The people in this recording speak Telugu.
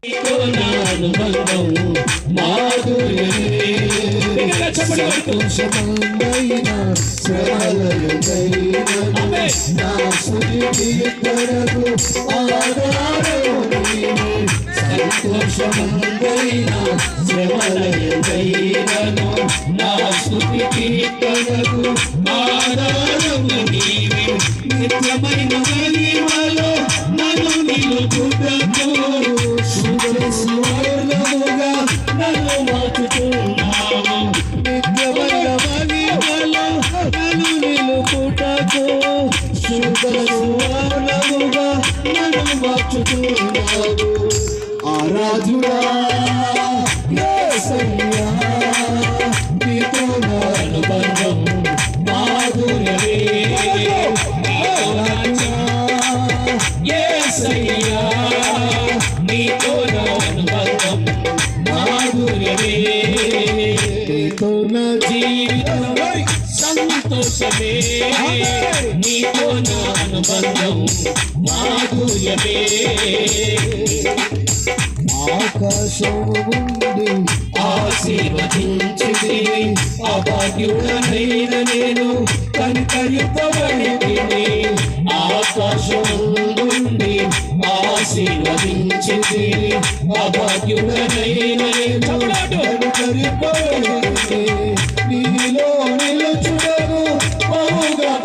అనుబంధం మాధుర్యమైన నా సుఖితరకు ఆధారము సంతోషమందైన శ్రమలయైనను నా సుఖితరకు ఆధారము నీవే నిత్యమైన మహిమలో నన్ను నిలుపుటకు సువర్ణముగా నన్ను మార్చుతున్నావు నిత్యమైన మహిమలో నన్ను నిలుపుటకు సువర్ణముగా నన్ను మార్చుతున్నావు ఆరాధుడా యేసయ్యా నీతో నా అనుబంధం మాధుర్యమే యేసయ్యా నీతో నా అనుబంధం మాధుర్యమే నీతో నా జీవితం సంతోషమే నీతో నా అనుబంధం మాధుర్యమే ఆకాశము నుండి ఆశీర్వదించితివి అభాగ్యుడనైన నేను కనికరింపబడితిని ఆకాశము నుండి ఆశీర్వదించితివి అభాగ్యుడనైన నేను కనికరింపబడితిని నీలో నిలుచు